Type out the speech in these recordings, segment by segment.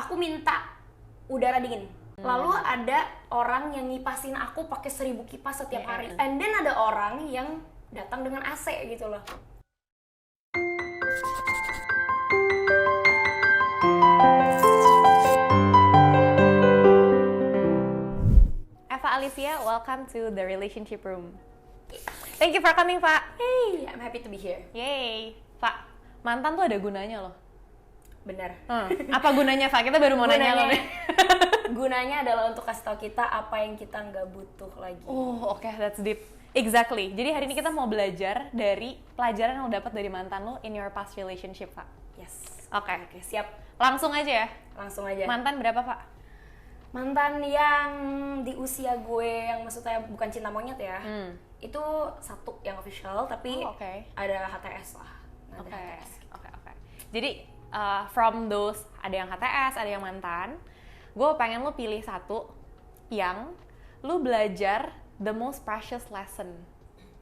aku minta udara dingin. Lalu ada orang yang ngipasin aku pakai 1000 kipas setiap hari. And then ada orang yang datang dengan AC gitu loh. Eva Alicia, welcome to the relationship room. Thank you for coming, Pak. Hey, I'm happy to be here. Yay, Pak. Mantan tuh ada gunanya loh. Bener. Apa gunanya, Pak? Kita baru mau nanya loh nih. Gunanya adalah untuk kasih tahu kita apa yang kita nggak butuh lagi. Oh, oke, that's deep. Exactly. Jadi hari ini kita mau belajar dari pelajaran yang lo dapat dari mantan lo in your past relationship, Pak. Yes. Oke, Siap. langsung aja ya. Langsung aja. Mantan berapa, Pak? Mantan yang di usia gue, yang maksudnya bukan cinta monyet ya. Itu satu yang official, tapi ada HTS lah. Oke. Jadi from those, ada yang HTS, ada yang mantan. Gue pengen lo pilih satu yang lo belajar the most precious lesson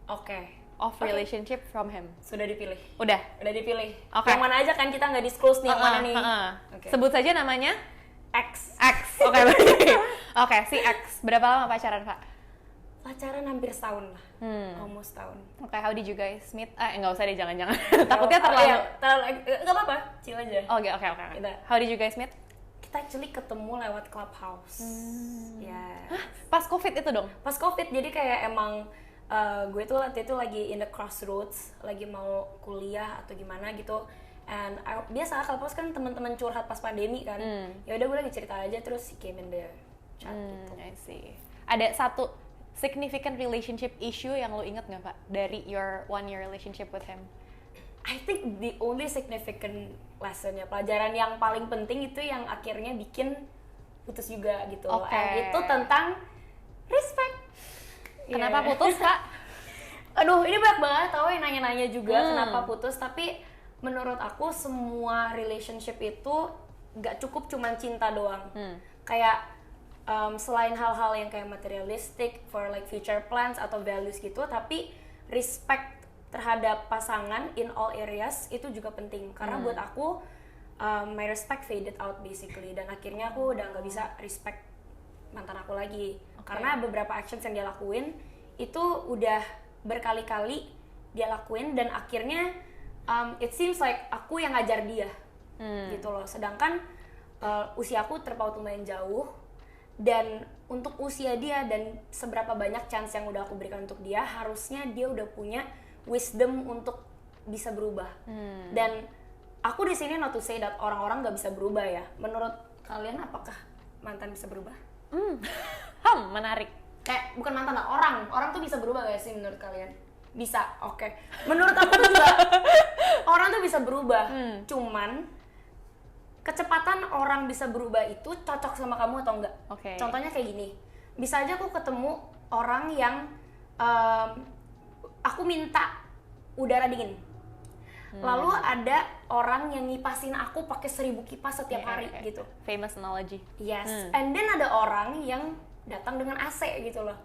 of relationship from him. Sudah dipilih. Udah dipilih. Oke. Yang mana aja kan, kita nggak disclose nih yang mana nih. Okay. Sebut saja namanya X. Oke. Oke, si X. Berapa lama pacaran, Pak? Pacaran hampir setahun lah. Almost setahun. Oke, how did you guys meet? Nggak usah deh, jangan-jangan. Takutnya terlalu. Nggak apa-apa, chill aja. Oke. How did you guys meet? Kita actually ketemu lewat Clubhouse. Hah? Pas COVID itu dong? Pas COVID, jadi kayak emang gue tuh waktu itu lagi in the crossroads, lagi mau kuliah atau gimana gitu. And biasa Clubhouse kan teman-teman curhat pas pandemi kan. Ya udah, gue lagi cerita aja, terus he came in the chat gitu. I see. Ada satu significant relationship issue yang lo inget nggak, Pak, dari your 1 year relationship with him? I think the only significant lesson ya, pelajaran yang paling penting itu yang akhirnya bikin putus juga gitu. And itu tentang respect. Kenapa putus, Kak? Aduh, ini banyak banget tau yang nanya-nanya juga kenapa putus. Tapi menurut aku semua relationship itu gak cukup cuman cinta doang. Kayak selain hal-hal yang kayak materialistic for like future plans atau values gitu, tapi respect terhadap pasangan in all areas itu juga penting. Karena buat aku my respect faded out basically, dan akhirnya aku udah nggak bisa respect mantan aku lagi. Karena beberapa actions yang dia lakuin itu udah berkali-kali dia lakuin, dan akhirnya it seems like aku yang ngajar dia gitu loh. Sedangkan usia aku terpaut lumayan jauh, dan untuk usia dia dan seberapa banyak chance yang udah aku berikan untuk dia, harusnya dia udah punya wisdom untuk bisa berubah. Dan aku di sini not to say that orang-orang nggak bisa berubah ya. Menurut kalian apakah mantan bisa berubah? Menarik. Kayak bukan mantan lah, orang tuh bisa berubah gak sih menurut kalian? Bisa, oke. Menurut aku tuh juga orang tuh bisa berubah. Cuman kecepatan orang bisa berubah itu cocok sama kamu atau enggak. Contohnya kayak gini, bisa aja aku ketemu orang yang aku minta udara dingin, lalu ada orang yang ngipasin aku pakai 1000 kipas setiap hari gitu. Famous analogy. Yes. And then ada orang yang datang dengan AC gitu loh.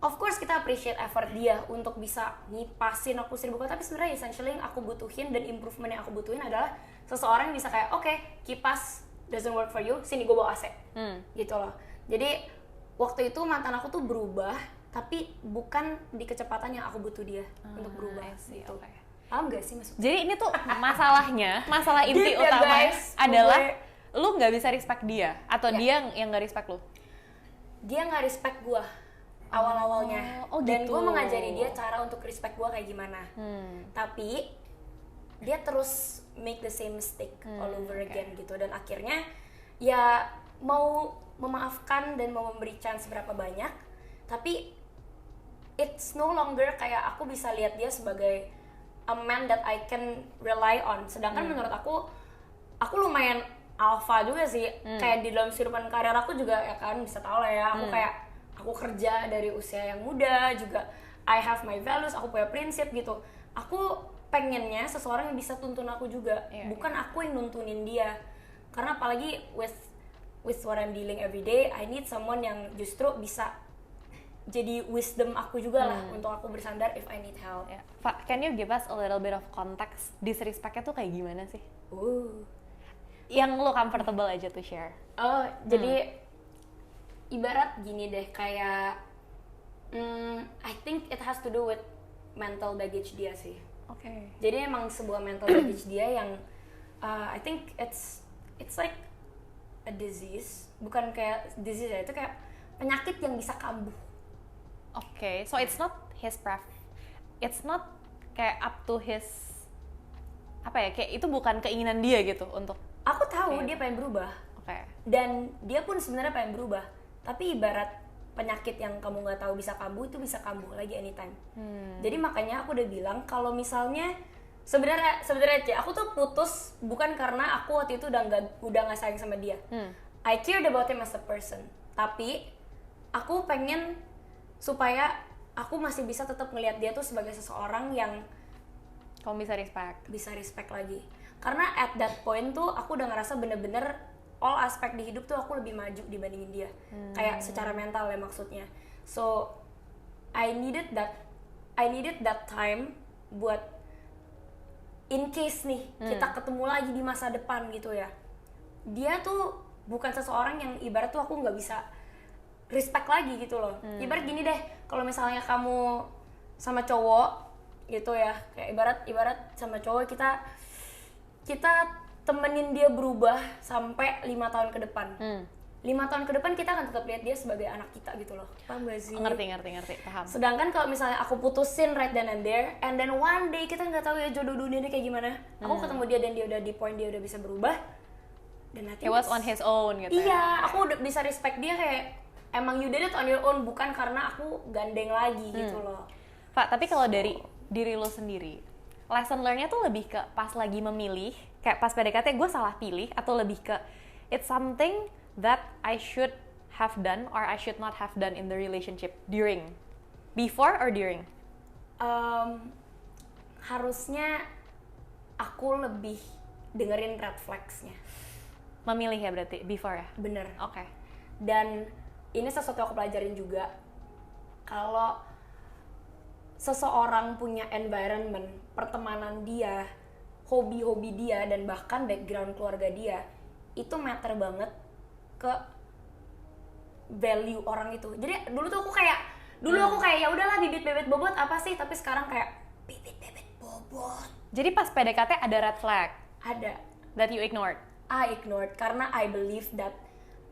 Of course kita appreciate effort dia untuk bisa ngipasin aku 1000 kipas, tapi sebenarnya essentially yang aku butuhin dan improvement yang aku butuhin adalah seseorang yang bisa kayak, oke, kipas doesn't work for you, sini gue bawa AC. Gitu loh. Jadi waktu itu mantan aku tuh berubah, tapi bukan di kecepatan yang aku butuh dia untuk berubah gitu. Paham gak sih maksudnya? Jadi ini tuh masalah inti utamanya adalah lu nggak bisa respect dia, atau dia yang nggak respect lu? Dia nggak respect gue awal-awalnya, dan gitu. gue mengajari dia cara untuk respect gue kayak gimana. Tapi dia terus make the same mistake all over again gitu, dan akhirnya ya mau memaafkan dan mau memberi chance berapa banyak, tapi it's no longer kayak aku bisa lihat dia sebagai a man that I can rely on. Sedangkan menurut aku lumayan alpha juga sih. Kayak di dalam kehidupan karir aku juga ya kan, bisa tau lah ya, aku kerja dari usia yang muda juga, I have my values, aku punya prinsip gitu. Aku pengennya seseorang yang bisa tuntun aku juga, bukan aku yang nuntunin dia. Karena apalagi with what I'm dealing every day, I need someone yang justru bisa jadi wisdom aku juga lah untuk aku bersandar if I need help. Pak, can you give us a little bit of context? Disrespect-nya tuh kayak gimana sih? yang lo comfortable aja to share. Oh, jadi ibarat gini deh, kayak I think it has to do with mental baggage dia sih. Oke. Jadi emang sebuah mental baggage dia yang I think it's like a disease, bukan kayak disease ya, itu kayak penyakit yang bisa kambuh. Oke, so it's not his it's not kayak up to his, apa ya, kayak itu bukan keinginan dia gitu untuk. Aku tahu dia pengen berubah. Oke. Dan dia pun sebenarnya pengen berubah. Tapi ibarat penyakit yang kamu nggak tahu bisa kambuh, itu bisa kambuh lagi anytime. Jadi makanya aku udah bilang kalau misalnya sebenarnya Ci, aku tuh putus bukan karena aku waktu itu udah nggak sayang sama dia. I cared about him as a person. Tapi aku pengen supaya aku masih bisa tetap ngelihat dia tuh sebagai seseorang yang Kamu bisa respect lagi. Karena at that point tuh aku udah ngerasa bener-bener all aspek di hidup tuh aku lebih maju dibandingin dia. Kayak secara mental ya maksudnya. So I needed that time buat in case nih kita ketemu lagi di masa depan gitu ya. Dia tuh bukan seseorang yang ibarat tuh aku nggak bisa respect lagi gitu loh. Ibarat gini deh, kalau misalnya kamu sama cowok gitu ya, kayak ibarat sama cowok kita temenin dia berubah sampai 5 tahun ke depan. 5 tahun ke depan kita akan tetap lihat dia sebagai anak kita gitu loh. Paham gak sih? Ngerti, paham. Sedangkan kalau misalnya aku putusin right then and there, and then one day kita nggak tahu ya jodoh dunia ini kayak gimana. Aku ketemu dia dan dia udah di point dia udah bisa berubah. Dan He was on his own gitu. Iya, aku udah bisa respect dia kayak emang you did it on your own, bukan karena aku gandeng lagi gitu loh. Pak, tapi kalau dari diri lo sendiri, lesson learn-nya tuh lebih ke pas lagi memilih, kayak pas PDKT gue salah pilih, atau lebih ke it's something that I should have done or I should not have done in the relationship before or during? Harusnya aku lebih dengerin red flags-nya. Memilih ya berarti, before ya? Bener. Oke. Dan ini sesuatu yang aku pelajarin juga, kalau seseorang punya environment, pertemanan dia, hobi-hobi dia, dan bahkan background keluarga dia, itu matter banget ke value orang itu. Jadi dulu aku kayak ya udahlah bibit bebet bobot apa sih, tapi sekarang kayak bibit bebet bobot. Jadi pas PDKT ada red flag? Ada. That you ignored? I ignored karena I believe that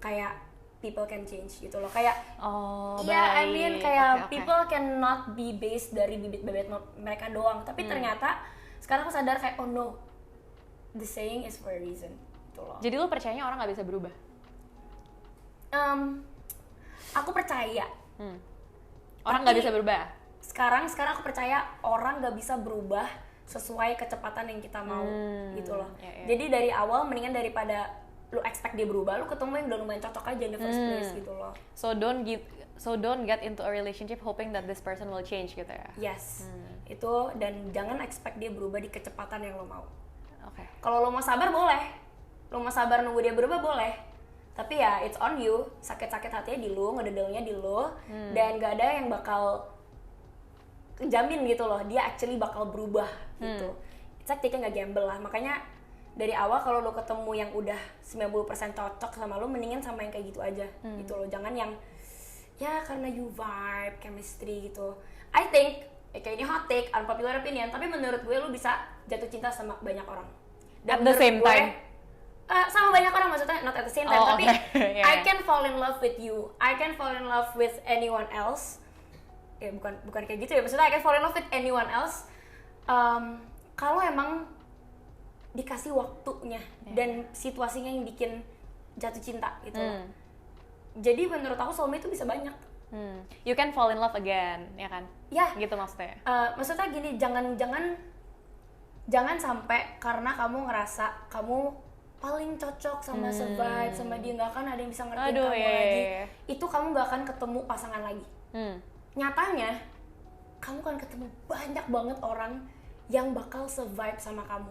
kayak people can change gitu loh, kayak I mean kayak okay. People cannot be based dari bibit bebet mereka doang, tapi ternyata sekarang aku sadar kayak oh no, the saying is for a reason gitu loh. Jadi lu percayanya orang nggak bisa berubah? Aku percaya orang nggak bisa berubah. Sekarang aku percaya orang nggak bisa berubah sesuai kecepatan yang kita mau gitu loh. Jadi dari awal mendingan daripada lu expect dia berubah, lu ketemu yang udah lumayan cocok aja in the first place gitu loh. So don't get into a relationship hoping that this person will change gitu ya. Yes. Itu, dan jangan expect dia berubah di kecepatan yang lo mau. Oke. Kalau lo mau sabar boleh. Lo mau sabar nunggu dia berubah boleh. Tapi ya it's on you. Sakit-sakit hatinya di lo, ngededelnya di lo, dan gak ada yang bakal jamin gitu loh dia actually bakal berubah gitu. It's like taking a gamble lah. Makanya dari awal kalau lo ketemu yang udah 90% cocok sama lo, mendingan sama yang kayak gitu aja gitu loh. Jangan yang ya karena you vibe, chemistry gitu. I think kayak ini hot take, unpopular opinion, tapi menurut gue lo bisa jatuh cinta sama banyak orang. Dan at the same time? Sama banyak orang, maksudnya not at the same time, tapi yeah. I can fall in love with you, I can fall in love with anyone else. Ya bukan kayak gitu ya, maksudnya I can fall in love with anyone else kalau emang dikasih waktunya dan situasinya yang bikin jatuh cinta gitu. Jadi menurut aku soulmate itu bisa banyak. You can fall in love again, ya kan? Ya. Gitu maksudnya. Maksudnya gini, jangan sampai karena kamu ngerasa kamu paling cocok sama vibe sama dia, nggak akan ada yang bisa ngertiin kamu lagi. Itu kamu nggak akan ketemu pasangan lagi. Nyatanya kamu kan ketemu banyak banget orang yang bakal survive sama kamu.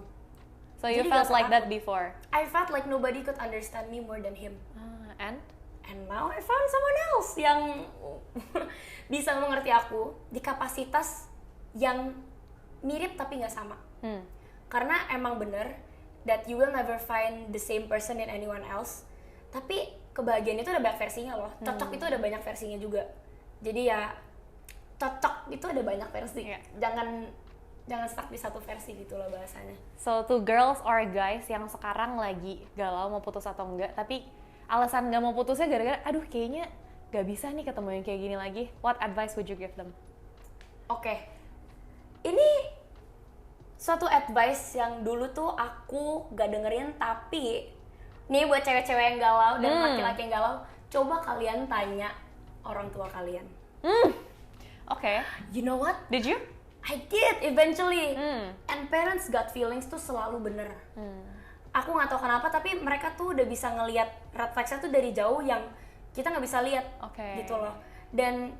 So you felt like that before? I felt like nobody could understand me more than him. And now I found someone else yang bisa mengerti aku di kapasitas yang mirip tapi nggak sama. Karena emang bener that you will never find the same person in anyone else. Tapi kebahagiaan itu ada banyak versinya loh. Cocok itu ada banyak versinya juga. Jadi ya cocok itu ada banyak versi. Jangan stuck di satu versi gitu loh bahasanya. So to girls or guys yang sekarang lagi galau mau putus atau enggak, tapi alasan nggak mau putusnya gara-gara aduh kayaknya nggak bisa nih ketemu yang kayak gini lagi, what advice would you give them? Oke. Ini suatu advice yang dulu tuh aku gak dengerin, tapi nih buat cewek-cewek yang galau dan laki-laki yang galau, coba kalian tanya orang tua kalian. Oke. You know what? Did you? I did eventually. And parents gut feelings tuh selalu bener. Aku nggak tahu kenapa, tapi mereka tuh udah bisa ngelihat red flags-nya tuh dari jauh yang kita nggak bisa lihat, gitu loh. Dan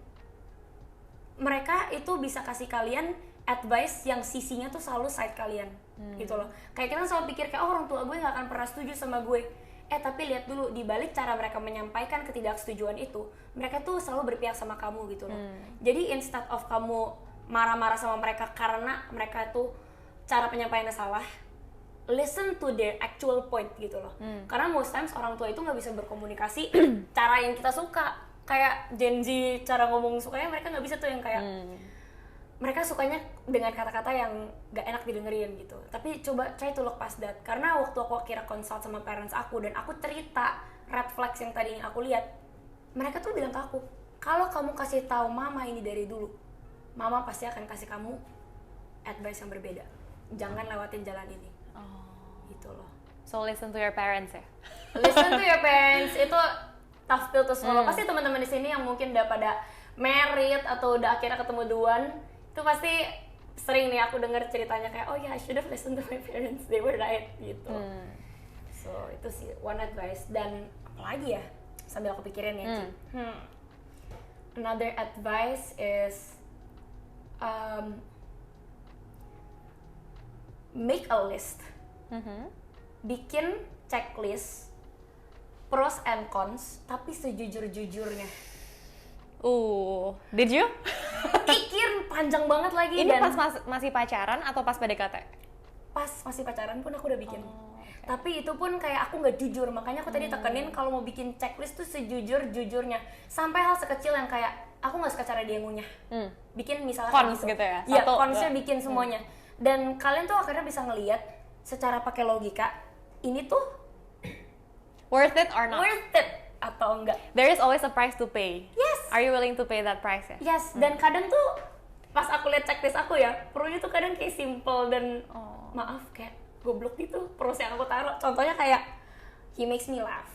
mereka itu bisa kasih kalian advice yang sisinya tuh selalu side kalian, gitu loh. Kayak kita selalu pikir kayak orang tua gue nggak akan pernah setuju sama gue. Tapi lihat dulu di balik cara mereka menyampaikan ketidaksetujuan itu, mereka tuh selalu berpihak sama kamu, gitu loh. Jadi instead of kamu marah-marah sama mereka karena mereka tuh cara penyampaiannya salah, listen to their actual point gitu loh. Karena most times orang tua itu nggak bisa berkomunikasi cara yang kita suka. Kayak Gen Z cara ngomong sukanya mereka nggak bisa tuh yang kayak mereka sukanya dengan kata-kata yang nggak enak didengerin gitu. Tapi coba try to look past that. Karena waktu aku akhirnya consult sama parents aku dan aku cerita red flags yang tadi aku lihat, mereka tuh bilang ke aku, kalau kamu kasih tahu mama ini dari dulu, mama pasti akan kasih kamu advice yang berbeda. Jangan lewatin jalan ini. Gitu loh. So listen to your parents ya. Listen to your parents itu tough pill to swallow. Pasti teman-teman di sini yang mungkin udah pada married atau udah akhirnya ketemu duluan, itu pasti sering nih aku dengar ceritanya kayak, oh ya, I should have listened to my parents, they were right gitu. So itu sih one advice. Dan apalagi ya sambil aku pikirin ya. Another advice is make a list. Bikin checklist pros and cons, tapi sejujur-jujurnya. Did you? Pikir panjang banget lagi. Ini dan pas masih pacaran atau pas PDKT? Pas masih pacaran pun aku udah bikin. Tapi itu pun kayak aku nggak jujur, makanya aku tadi tekenin kalau mau bikin checklist tuh sejujur-jujurnya. Sampai hal sekecil yang kayak aku nggak suka cara dia ngunyah. Bikin misalnya Cons gitu ya? Iya, consnya bikin semuanya. Dan kalian tuh akhirnya bisa ngelihat secara pakai logika, ini tuh worth it or not? Worth it atau enggak? There is always a price to pay. Yes. Are you willing to pay that price ya? Yes. Dan kadang tuh pas aku lihat checklist aku ya, pro-nya tuh kadang kayak simple dan maaf kayak goblok gitu pros yang aku taruh. Contohnya kayak he makes me laugh.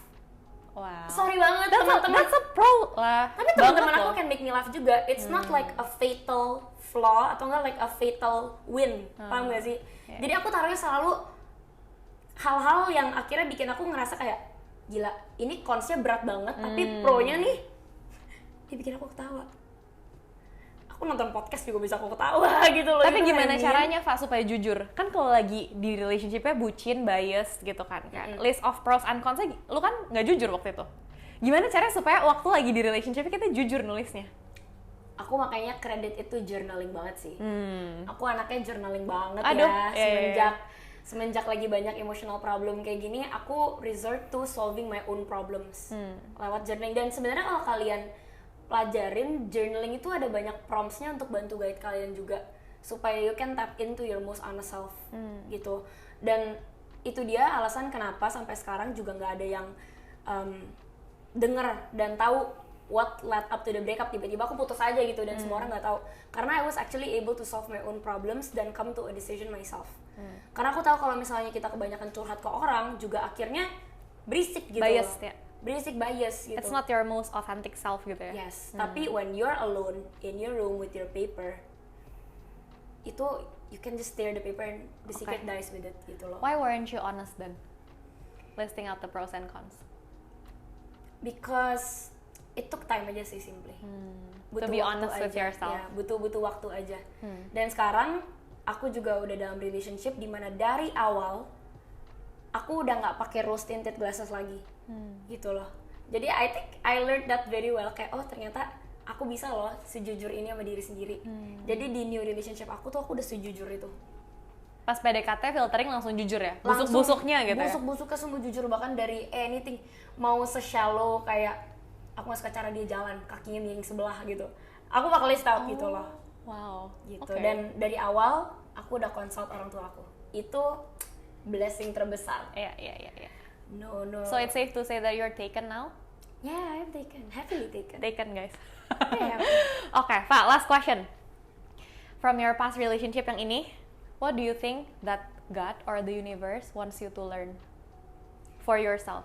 Wow. Sorry banget teman-teman. That's a pro lah. Tapi teman-teman aku can make me laugh juga. It's not like a fatal flaw atau enggak like a fatal win. Paham gak sih? Yeah. Jadi aku taruhnya selalu hal-hal yang akhirnya bikin aku ngerasa kayak gila, ini cons-nya berat banget, tapi pro-nya nih dia bikin aku ketawa. Aku nonton podcast juga bisa aku ketawa gitu loh. Tapi gimana caranya, Fa, supaya jujur? Kan kalau lagi di relationship-nya bucin, bias gitu kan. List of pros and cons-nya, lu kan nggak jujur waktu itu. Gimana caranya supaya waktu lagi di relationship kita jujur nulisnya? Aku makanya kredit itu journaling banget sih. Aku anaknya journaling banget. Aduh, ya. Semenjak lagi banyak emotional problem kayak gini, aku resort to solving my own problems lewat journaling. Dan sebenarnya kalau kalian pelajarin journaling itu ada banyak prompts-nya untuk bantu guide kalian juga supaya you can tap into your most honest self gitu. Dan itu dia alasan kenapa sampai sekarang juga nggak ada yang denger dan tahu what led up to the breakup. Tiba-tiba aku putus aja gitu dan semua orang nggak tahu, karena I was actually able to solve my own problems dan come to a decision myself. Karena aku tahu kalau misalnya kita kebanyakan curhat ke orang juga akhirnya berisik gitu, bias ya, berisik bias gitu. It's not your most authentic self gitu ya. Yes, tapi when you're alone in your room with your paper, itu you can just stare the paper and the secret dies with it gitu loh. Why weren't you honest then? Listing out the pros and cons. Because it took time aja sih, simply. To be honest with yourself. Ya, butuh waktu aja. Dan sekarang aku juga udah dalam relationship di mana dari awal aku udah nggak pakai rose tinted glasses lagi, gitu loh. Jadi I think I learned that very well. Kayak oh ternyata aku bisa loh sejujur ini sama diri sendiri. Jadi di new relationship aku tuh aku udah sejujur itu. Pas PDKT filtering langsung jujur ya? Langsung Busuk-busuknya gitu ya? Busuk-busuknya sungguh jujur, bahkan dari anything. Mau se-shallow kayak aku gak suka cara dia jalan, kakinya miring sebelah gitu, aku bakal list out gitu loh. Wow. Gitu. Okay. Dan dari awal aku udah consult orang tua aku. Itu blessing terbesar. Iya. No. So it's safe to say that you're taken now? Yeah, I'm taken. Happily taken. Taken, guys. Yeah. Oke, Pak, last question. From your past relationship yang ini, what do you think that God or the universe wants you to learn for yourself?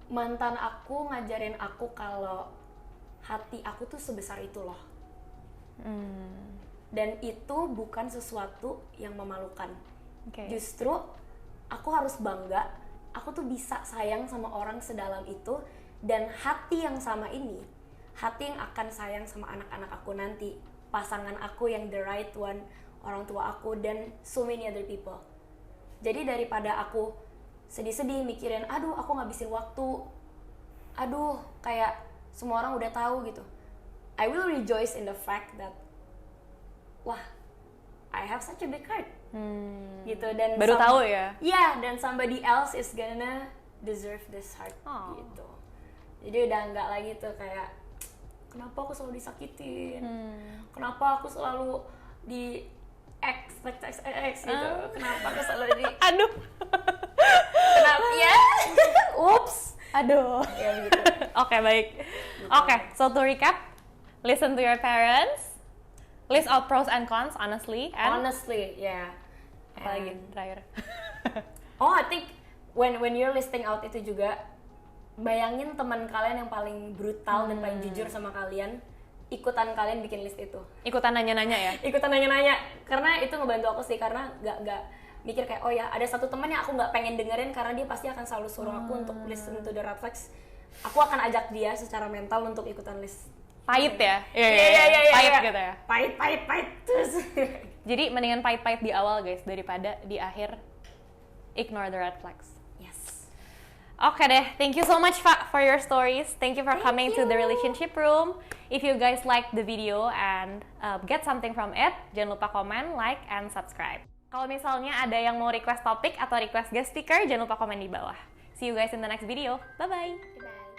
Mantan aku ngajarin aku kalau hati aku tuh sebesar itu loh. Dan itu bukan sesuatu yang memalukan. Okay. Justru aku harus bangga, aku tuh bisa sayang sama orang sedalam itu, dan hati yang sama ini, hati yang akan sayang sama anak-anak aku nanti, pasangan aku yang the right one, orang tua aku, dan so many other people. Jadi daripada aku sedih-sedih mikirin, aduh aku ngabisin waktu, aduh kayak semua orang udah tahu gitu, I will rejoice in the fact that, wah, I have such a big heart. Gitu, dan baru tahu ya? Yeah, dan somebody else is gonna deserve this heart. Gitu. Jadi udah nggak lagi tuh kayak, kenapa aku selalu disakitin, kenapa aku selalu di X gitu, kenapa aku selalu di Aduh. kenapa ya ups, Aduh. ya begitu. Oke, baik. Oke, so to recap, listen to your parents, list out pros and cons honestly, and Honestly, yeah. apalagi terakhir. I think when you're listing out itu juga, bayangin teman kalian yang paling brutal dan paling jujur sama kalian, ikutan kalian bikin list itu. Ikutan nanya-nanya ya? Ikutan nanya-nanya, karena itu ngebantu aku sih, karena nggak mikir kayak, oh ya ada satu teman yang aku nggak pengen dengerin karena dia pasti akan selalu suruh aku untuk listen to the red flags. Aku akan ajak dia secara mental untuk ikutan list. Pahit ya? Iya. Pahit gitu ya? Pahit terus. Jadi mendingan pahit-pahit di awal guys, daripada di akhir ignore the red flags. Yes. Oke deh, thank you so much Pak for your stories. Thank you for coming to the relationship room. If you guys like the video and get something from it, jangan lupa komen, like, and subscribe. Kalau misalnya ada yang mau request topik atau request guest speaker, jangan lupa komen di bawah. See you guys in the next video. Bye-bye. Bye.